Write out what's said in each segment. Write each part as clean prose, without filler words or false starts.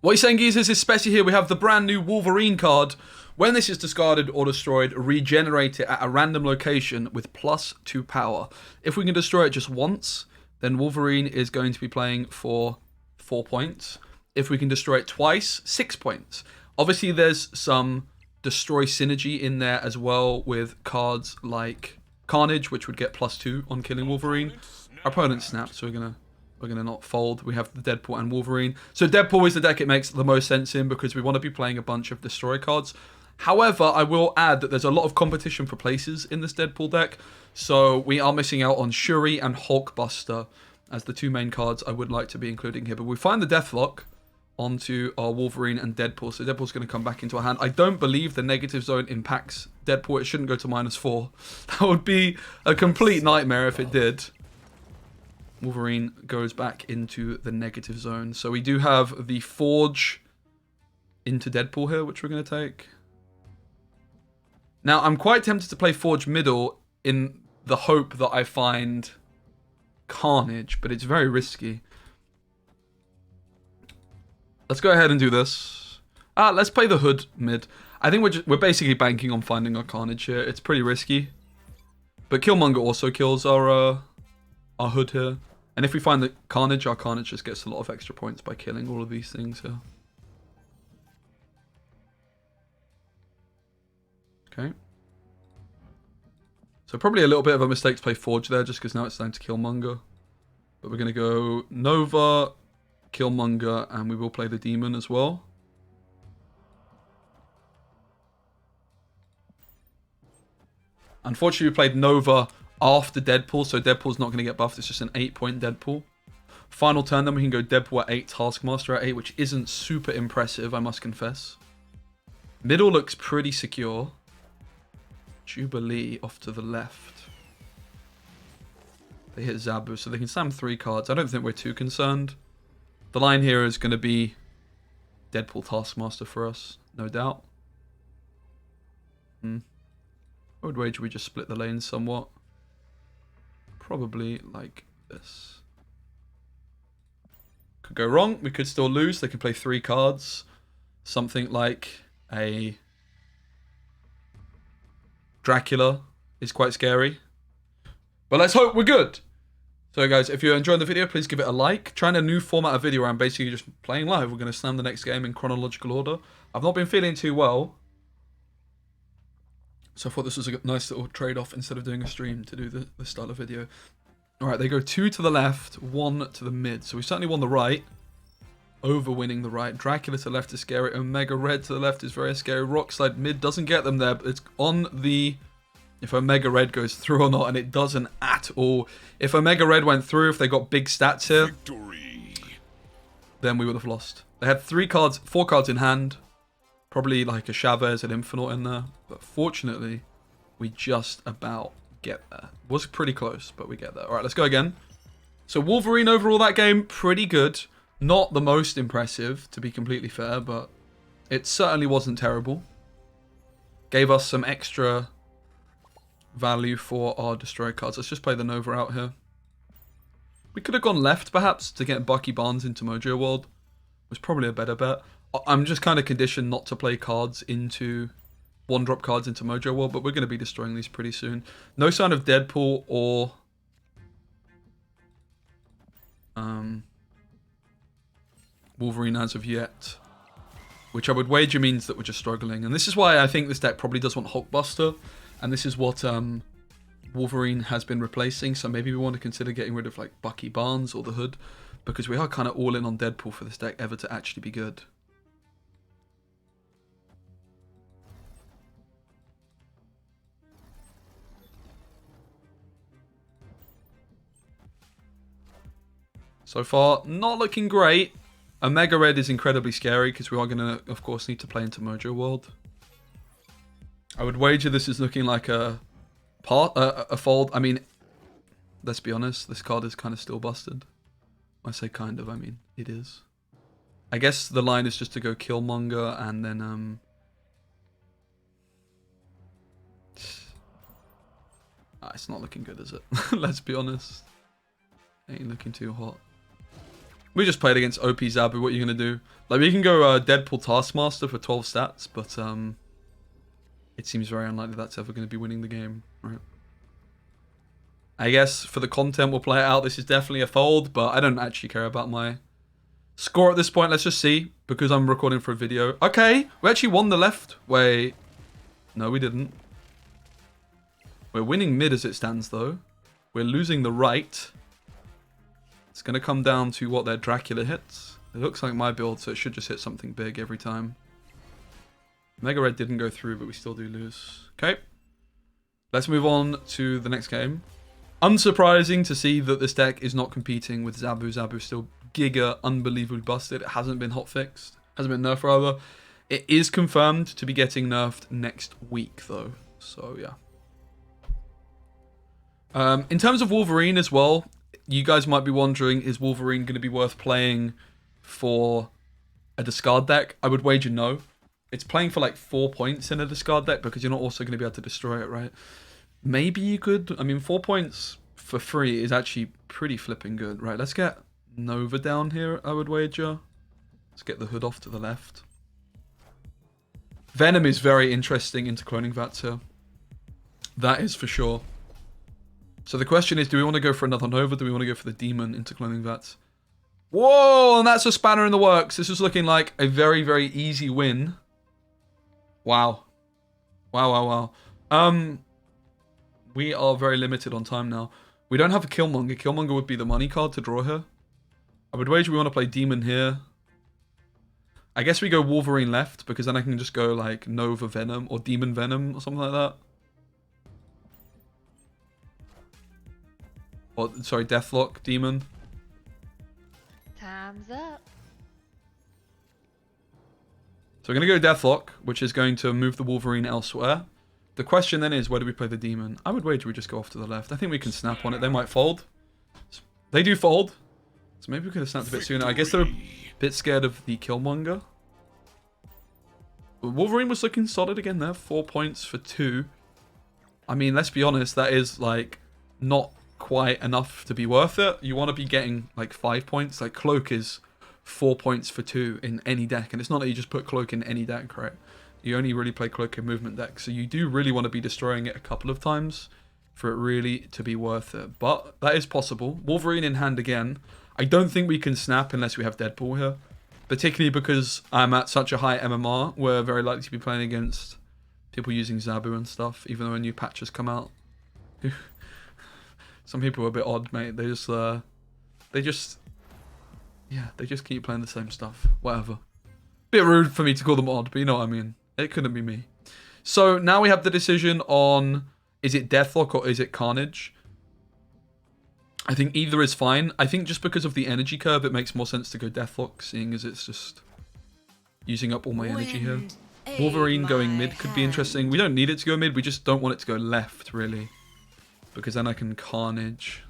What he's saying, geezers, is especially here we have the brand new Wolverine card. When this is discarded or destroyed, regenerate it at a random location with +2 power. If we can destroy it just once, then Wolverine is going to be playing for 4 points. If we can destroy it twice, 6 points. Obviously, there's some destroy synergy in there as well with cards like Carnage, which would get +2 on killing Wolverine. Our opponent snapped, so we're gonna not fold. We have the Deadpool and Wolverine. So Deadpool is the deck it makes the most sense in because we want to be playing a bunch of destroy cards. However, I will add that there's a lot of competition for places in this Deadpool deck. So we are missing out on Shuri and Hulkbuster as the two main cards I would like to be including here. But we find the Deathlok onto our Wolverine and Deadpool. So Deadpool's going to come back into our hand. I don't believe the negative zone impacts Deadpool. It shouldn't go to -4. That would be a complete nightmare if it did. Wolverine goes back into the negative zone. So we do have the Forge into Deadpool here, which we're going to take. Now, I'm quite tempted to play Forge middle in the hope that I find Carnage, but it's very risky. Let's go ahead and do this. Let's play the Hood mid. I think we're basically banking on finding our Carnage here. It's pretty risky. But Killmonger also kills our Hood here. And if we find the Carnage, our Carnage just gets a lot of extra points by killing all of these things here. Okay. So probably a little bit of a mistake to play Forge there, just because now it's time to Killmonger. But we're going to go Nova, Killmonger, and we will play the Demon as well. Unfortunately, we played Nova after Deadpool, so Deadpool's not going to get buffed. It's just an 8-point Deadpool. Final turn, then we can go Deadpool at 8, Taskmaster at 8, which isn't super impressive, I must confess. Middle looks pretty secure. Jubilee off to the left. They hit Zabu, so they can slam 3 cards. I don't think we're too concerned. The line here is going to be Deadpool Taskmaster for us, no doubt. I would wager we just split the lanes somewhat. Probably like this. Could go wrong. We could still lose. They can play 3 cards. Something like a Dracula is quite scary. But let's hope we're good. So guys, if you're enjoying the video, please give it a like. Trying a new format of video where I'm basically just playing live. We're going to slam the next game in chronological order. I've not been feeling too well. So I thought this was a nice little trade-off instead of doing a stream to do the style of video. Alright, they go 2 to the left, 1 to the mid. So we certainly won the right. Over-winning the right. Dracula to the left is scary. Omega Red to the left is very scary. Rockslide mid doesn't get them there, but it's on the... If Omega Red goes through or not, and it doesn't at all. If Omega Red went through, if they got big stats here, victory, then we would have lost. They had 4 cards in hand. Probably like a Chavez and Infinite in there. But fortunately, we just about get there. Was pretty close, but we get there. All right, let's go again. So Wolverine overall that game, pretty good. Not the most impressive, to be completely fair, but it certainly wasn't terrible. Gave us some extra value for our destroy cards. Let's just play the Nova out here. We could have gone left, perhaps, to get Bucky Barnes into Mojo World. Was probably a better bet. I'm just kind of conditioned not to play cards into... 1-drop cards into Mojo World, but we're going to be destroying these pretty soon. No sign of Deadpool or... Wolverine as of yet. Which I would wager means that we're just struggling. And this is why I think this deck probably does want Hulkbuster. And this is what Wolverine has been replacing. So maybe we want to consider getting rid of like Bucky Barnes or the Hood. Because we are kind of all in on Deadpool for this deck ever to actually be good. So far, not looking great. Omega Red is incredibly scary because we are going to, of course, need to play into Mojo World. I would wager this is looking like a fold. I mean, let's be honest, this card is kind of still busted. When I say kind of, I mean it is. I guess the line is just to go Killmonger and then it's not looking good, is it? Let's be honest. Ain't looking too hot. We just played against OP Zabu. What are you going to do? Like, we can go Deadpool Taskmaster for 12 stats, but it seems very unlikely that's ever going to be winning the game, right? I guess for the content we'll play it out. This is definitely a fold, but I don't actually care about my score at this point. Let's just see, because I'm recording for a video. Okay, we actually won the left. Wait. No, we didn't. We're winning mid as it stands, though. We're losing the right. It's going to come down to what their Dracula hits. It looks like my build, so it should just hit something big every time. Mega Red didn't go through, but we still do lose. Okay. Let's move on to the next game. Unsurprising to see that this deck is not competing with Zabu. Zabu's still giga unbelievably busted. It hasn't been hotfixed. Hasn't been nerfed, rather. It is confirmed to be getting nerfed next week, though. So, yeah. In terms of Wolverine as well, you guys might be wondering, is Wolverine going to be worth playing for a discard deck? I would wager no. It's playing for like 4 points in a discard deck because you're not also going to be able to destroy it, right? Maybe you could. I mean, 4 points for free is actually pretty flipping good, right? Let's get Nova down here, I would wager. Let's get the hood off to the left. Venom is very interesting into cloning Vats here. That is for sure. So the question is, do we want to go for another Nova? Do we want to go for the Demon into cloning Vats? Whoa, and that's a spanner in the works. This is looking like a very, very easy win. Wow. Wow. We are very limited on time now. We don't have a Killmonger. Killmonger would be the money card to draw here. I would wager we want to play Demon here. I guess we go Wolverine left, because then I can just go like Nova Venom or Demon Venom or something like that. Or, sorry, Deathlok Demon. Time's up. So we're going to go Deathlok, which is going to move the Wolverine elsewhere. The question then is, where do we play the Demon? I would wager we just go off to the left. I think we can snap on it. They might fold. They do fold. So maybe we could have snapped a bit sooner. I guess they're a bit scared of the Killmonger. But Wolverine was looking solid again there. 4 points for 2. I mean, let's be honest. That is, like, not quite enough to be worth it. You want to be getting, like, 5 points. Like, Cloak is 4 points for 2 in any deck. And it's not that you just put Cloak in any deck, right? You only really play Cloak in movement decks. So you do really want to be destroying it a couple of times for it really to be worth it. But that is possible. Wolverine in hand again. I don't think we can snap unless we have Deadpool here. Particularly because I'm at such a high MMR. We're very likely to be playing against people using Zabu and stuff. Even though a new patch has come out. Some people are a bit odd, mate. They just keep playing the same stuff. Whatever. Bit rude for me to call them odd, but you know what I mean. It couldn't be me. So now we have the decision on, is it Deathlok or is it Carnage? I think either is fine. I think just because of the energy curve, it makes more sense to go Deathlok, seeing as it's just using up all my energy here. Wolverine going mid could be interesting. We don't need it to go mid. We just don't want it to go left, really. Because then I can Carnage.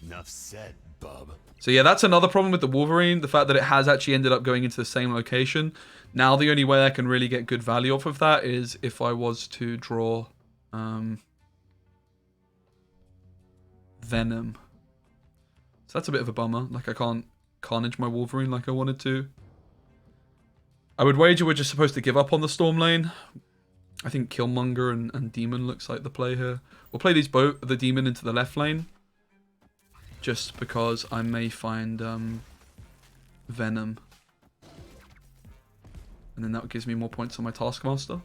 Enough said, bub. So yeah, that's another problem with the Wolverine. The fact that it has actually ended up going into the same location. Now the only way I can really get good value off of that is if I was to draw Venom. So that's a bit of a bummer. Like I can't Carnage my Wolverine like I wanted to. I would wager we're just supposed to give up on the Storm lane. I think Killmonger and Demon looks like the play here. We'll play these both, the Demon into the left lane. Just because I may find Venom. And then that gives me more points on my Taskmaster.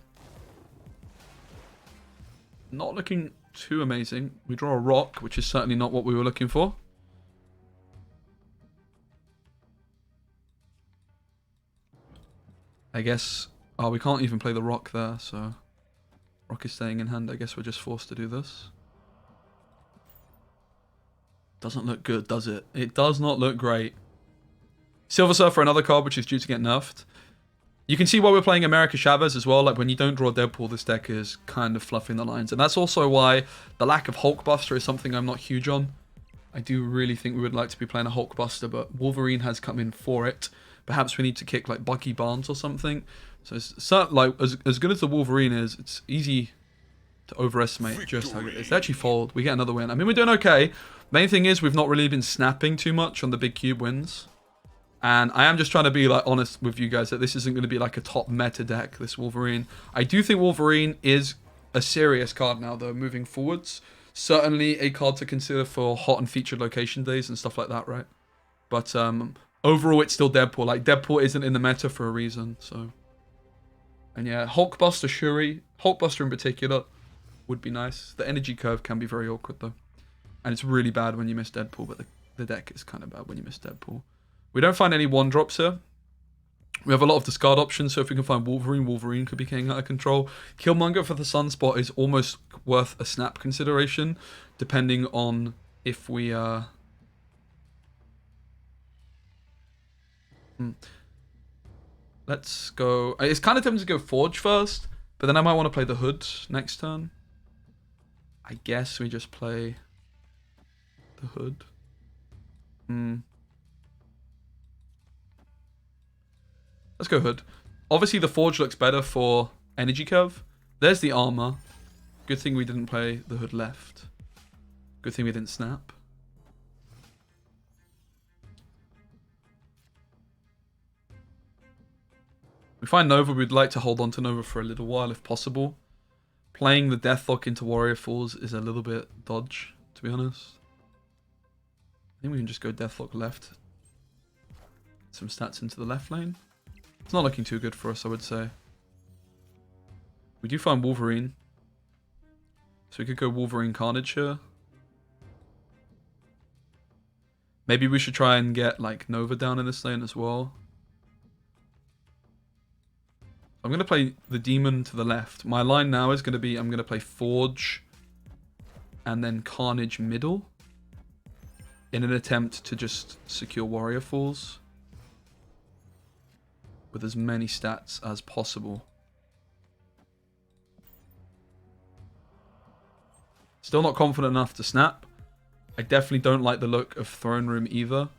Not looking too amazing. We draw a rock, which is certainly not what we were looking for. I guess... Oh, we can't even play the rock there, so... Rock is staying in hand. I guess we're just forced to do this. Doesn't look good, does it? It does not look great. Silver Surfer, another card which is due to get nerfed. You can see why we're playing America Chavez as well. Like, when you don't draw Deadpool, this deck is kind of fluffing the lines. And that's also why the lack of Hulkbuster is something I'm not huge on. I do really think we would like to be playing a Hulkbuster, but Wolverine has come in for it. Perhaps we need to kick, like, Bucky Barnes or something. So, it's like, as good as the Wolverine is, it's easy to overestimate just how good it is. They actually fold. We get another win. I mean, we're doing okay. Main thing is we've not really been snapping too much on the big cube wins. And I am just trying to be like honest with you guys that this isn't going to be like a top meta deck, this Wolverine. I do think Wolverine is a serious card now, though, moving forwards. Certainly a card to consider for hot and featured location days and stuff like that, right? But overall, it's still Deadpool. Like, Deadpool isn't in the meta for a reason, so... And yeah, Hulkbuster Shuri, Hulkbuster in particular, would be nice. The energy curve can be very awkward, though. And it's really bad when you miss Deadpool, but the deck is kind of bad when you miss Deadpool. We don't find any one-drops here. We have a lot of discard options, so if we can find Wolverine, Wolverine could be getting out of control. Killmonger for the Sunspot is almost worth a snap consideration, depending on if we... Let's go... It's kind of tempting to go Forge first, but then I might want to play the Hood next turn. I guess we just play the Hood. Let's go Hood. Obviously, the Forge looks better for energy curve. There's the armor. Good thing we didn't play the Hood left. Good thing we didn't snap. We find Nova. We'd like to hold on to Nova for a little while if possible. Playing the Deathlok into Warrior Falls is a little bit dodge, to be honest. I think we can just go Deathlok left. Some stats into the left lane. It's not looking too good for us, I would say. We do find Wolverine. So we could go Wolverine Carnage here. Maybe we should try and get like Nova down in this lane as well. I'm going to play the Demon to the left. My line now is going to be I'm going to play Forge and then Carnage middle in an attempt to just secure Warrior Falls with as many stats as possible. Still not confident enough to snap. I definitely don't like the look of Throne Room either.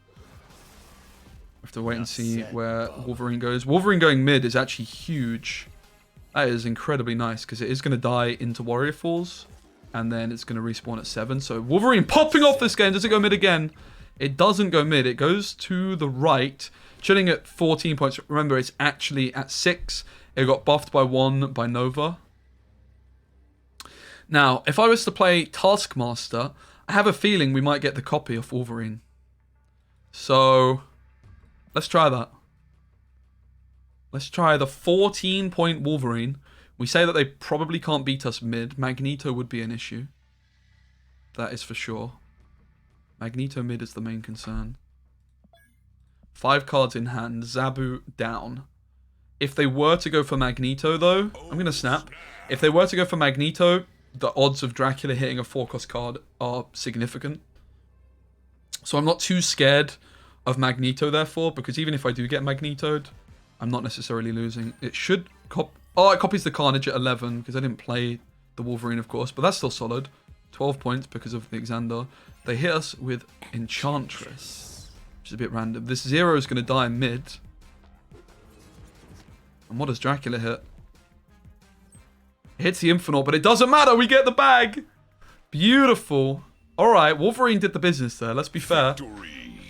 Have to wait and see where Wolverine goes. Wolverine going mid is actually huge. That is incredibly nice because it is going to die into Warrior Falls and then it's going to respawn at 7. So Wolverine popping off this game. Does it go mid again? It doesn't go mid. It goes to the right. Chilling at 14 points. Remember, it's actually at 6. It got buffed by 1 by Nova. Now, if I was to play Taskmaster, I have a feeling we might get the copy of Wolverine. So, let's try that. Let's try the 14-point Wolverine. We say that they probably can't beat us mid. Magneto would be an issue. That is for sure. Magneto mid is the main concern. 5 cards in hand. Zabu down. If they were to go for Magneto, though, I'm going to snap. If they were to go for Magneto, the odds of Dracula hitting a 4-cost card are significant. So I'm not too scared of Magneto, therefore, because even if I do get Magnetoed, I'm not necessarily losing. It should... it copies the Carnage at 11, because I didn't play the Wolverine, of course, but that's still solid. 12 points because of the Xander. They hit us with Enchantress, which is a bit random. This Zero is going to die mid. And what does Dracula hit? It hits the Infinite, but it doesn't matter. We get the bag. Beautiful. All right, Wolverine did the business there. Let's be fair.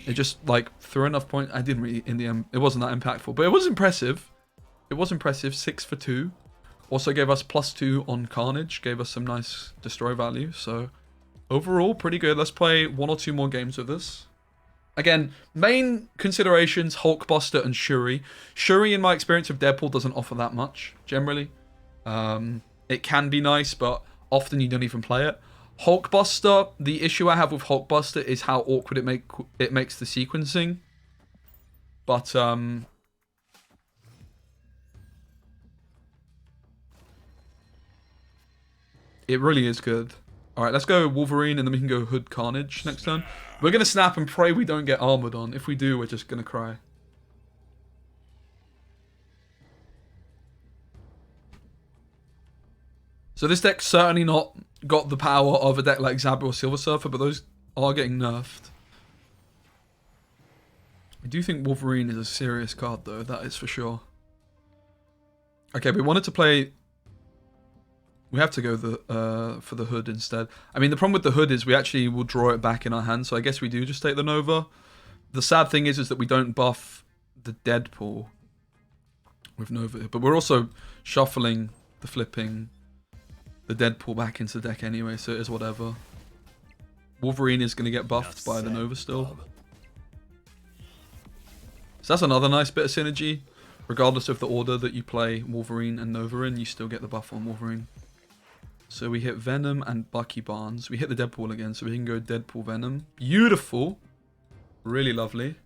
It just, like, threw enough points. I didn't really, in the end, it wasn't that impactful, but it was impressive. It was impressive. 6 for 2. Also gave us +2 on Carnage. Gave us some nice destroy value. So, overall, pretty good. Let's play 1 or 2 more games with this. Again, main considerations, Hulkbuster and Shuri. Shuri, in my experience of Deadpool, doesn't offer that much, generally. It can be nice, but often you don't even play it. Hulkbuster, the issue I have with Hulkbuster is how awkward it makes the sequencing. But, it really is good. Alright, let's go Wolverine, and then we can go Hood Carnage next turn. We're going to snap and pray we don't get armored on. If we do, we're just going to cry. So this deck's certainly not got the power of a deck like Zabu or Silver Surfer, but those are getting nerfed. I do think Wolverine is a serious card, though. That is for sure. Okay, we wanted to play We have to go for the hood instead. I mean, the problem with the hood is we actually will draw it back in our hand, so I guess we do just take the Nova. The sad thing is that we don't buff the Deadpool with Nova, but we're also shuffling the flipping the Deadpool back into the deck anyway, so it is whatever. Wolverine is going to get buffed by the Nova still. So that's another nice bit of synergy. Regardless of the order that you play Wolverine and Nova in, you still get the buff on Wolverine. So we hit Venom and Bucky Barnes. We hit the Deadpool again, so we can go Deadpool Venom. Beautiful. Really lovely.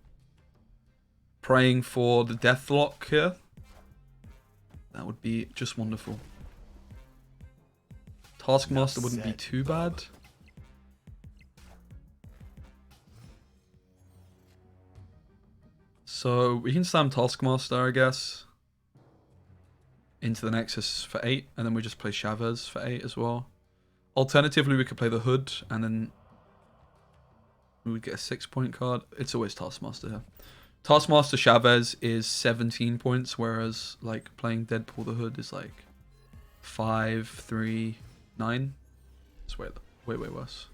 Praying for the Deathlok here. That would be just wonderful. Taskmaster wouldn't be too bad. So we can slam Taskmaster, I guess, into the Nexus for 8, and then we just play Chavez for 8 as well. Alternatively, we could play the Hood, and then we would get a 6-point card. It's always Taskmaster here. Taskmaster Chavez is 17 points, whereas like playing Deadpool the Hood is like 5, 3, 9. It's way worse.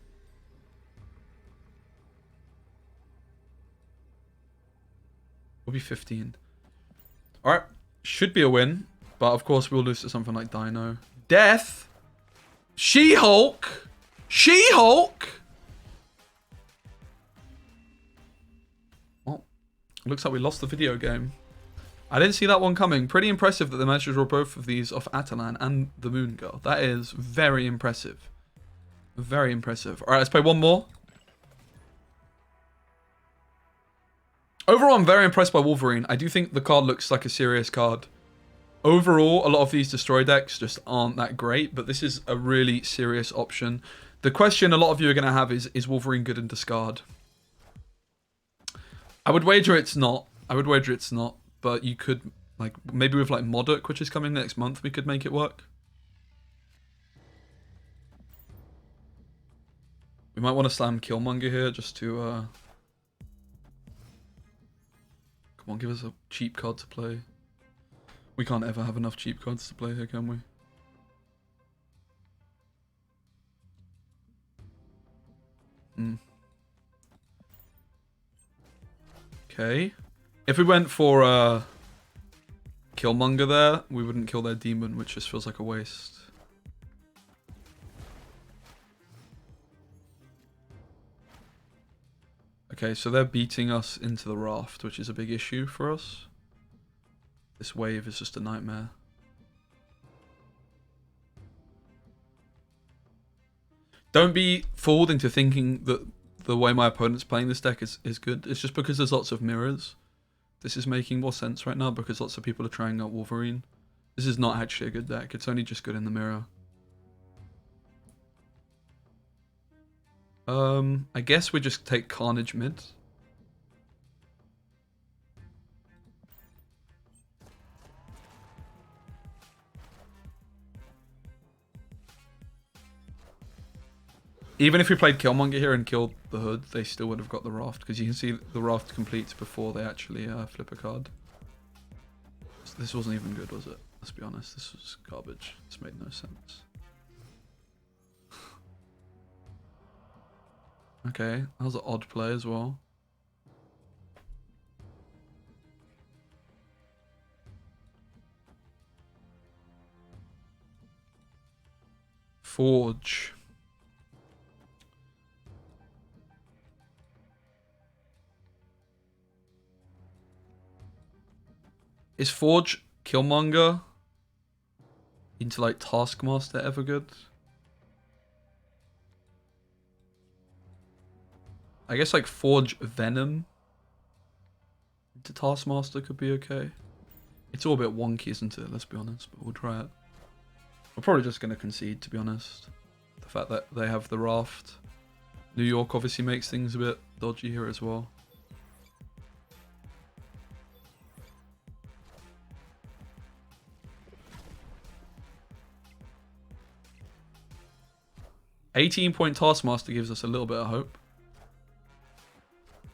Will be 15. Alright, should be a win, but of course we'll lose to something like Dino. Death! She-Hulk! She-Hulk! Well, looks like we lost the video game. I didn't see that one coming. Pretty impressive that they managed to draw both of these off Atalan and the Moon Girl. That is very impressive. Very impressive. Alright, let's play one more. Overall, I'm very impressed by Wolverine. I do think the card looks like a serious card. Overall, a lot of these destroy decks just aren't that great, but this is a really serious option. The question a lot of you are going to have is Wolverine good in discard? I would wager it's not. But you could, like, maybe with like Modok, which is coming next month, we could make it work. We might want to slam Killmonger here just to come on, give us a cheap card to play. We can't ever have enough cheap cards to play here, can we? Okay. If we went for Killmonger there, we wouldn't kill their demon, which just feels like a waste. Okay, so they're beating us into the raft, which is a big issue for us. This wave is just a nightmare. Don't be fooled into thinking that the way my opponent's playing this deck is good. It's just because there's lots of mirrors. This is making more sense right now because lots of people are trying out Wolverine. This is not actually a good deck. It's only just good in the mirror. I guess we just take Carnage mid. Even if we played Killmonger here and killed the Hood, they still would have got the raft, because you can see the raft completes before they actually flip a card. So this wasn't even good, was it? Let's be honest, this was garbage. This made no sense. Okay, that was an odd play as well. Forge. Is Forge Killmonger into like Taskmaster ever good? I guess like Forge Venom into Taskmaster could be okay. It's all a bit wonky, isn't it? Let's be honest, but we'll try it. We're probably just going to concede, to be honest. The fact that they have the raft. New York obviously makes things a bit dodgy here as well. $18-point Taskmaster gives us a little bit of hope.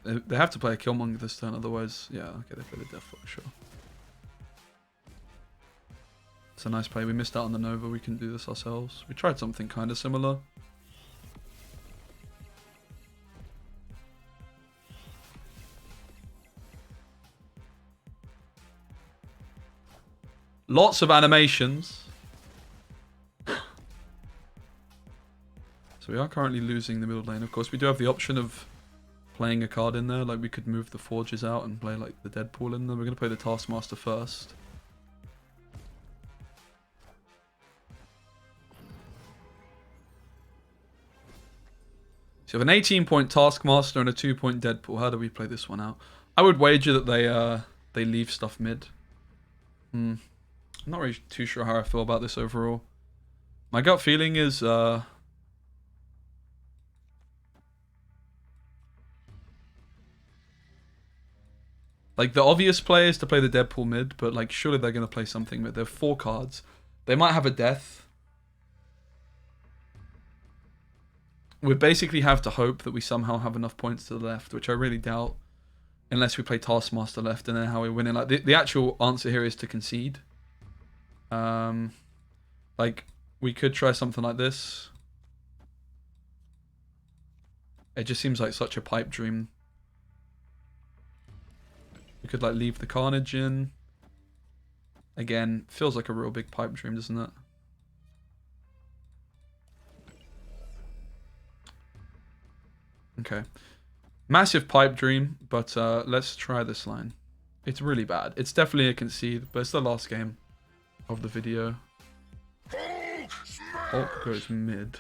They have to play a Killmonger this turn, otherwise, yeah, okay, they play the Deathlok, sure. It's a nice play. We missed out on the Nova. We couldn't do this ourselves. We tried something kind of similar. Lots of animations. So we are currently losing the middle lane. Of course, we do have the option of playing a card in there. Like, we could move the Forges out and play, like, the Deadpool in there. We're going to play the Taskmaster first. So we have an 18-point Taskmaster and a 2-point Deadpool. How do we play this one out? I would wager that they leave stuff mid. I'm not really too sure how I feel about this overall. My gut feeling is like, the obvious play is to play the Deadpool mid, but like, surely they're going to play something mid. They have 4 cards. They might have a death. We basically have to hope that we somehow have enough points to the left, which I really doubt, unless we play Taskmaster left and then how we win it. Like, the actual answer here is to concede. Like, we could try something like this. It just seems like such a pipe dream. We could, like, leave the Carnage in. Again, feels like a real big pipe dream, doesn't it? Okay. Massive pipe dream, but let's try this line. It's really bad. It's definitely a concede, but it's the last game of the video. Hulk goes mid.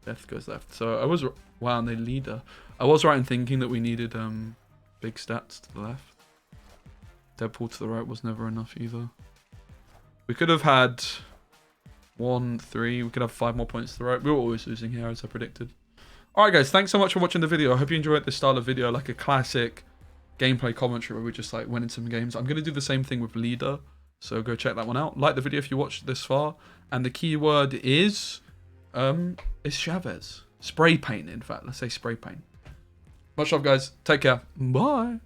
Death goes left. So I was... Wow, and they leader. I was right in thinking that we needed big stats to the left. Deadpool to the right was never enough either. We could have had 1, 3. We could have 5 more points to the right. We were always losing here, as I predicted. Alright guys, thanks so much for watching the video. I hope you enjoyed this style of video, like a classic gameplay commentary where we just like winning some games. I'm going to do the same thing with leader, so go check that one out. Like the video if you watched this far. And the keyword is Chavez. Spray paint, in fact. Let's say spray paint. Much love, guys. Take care. Bye.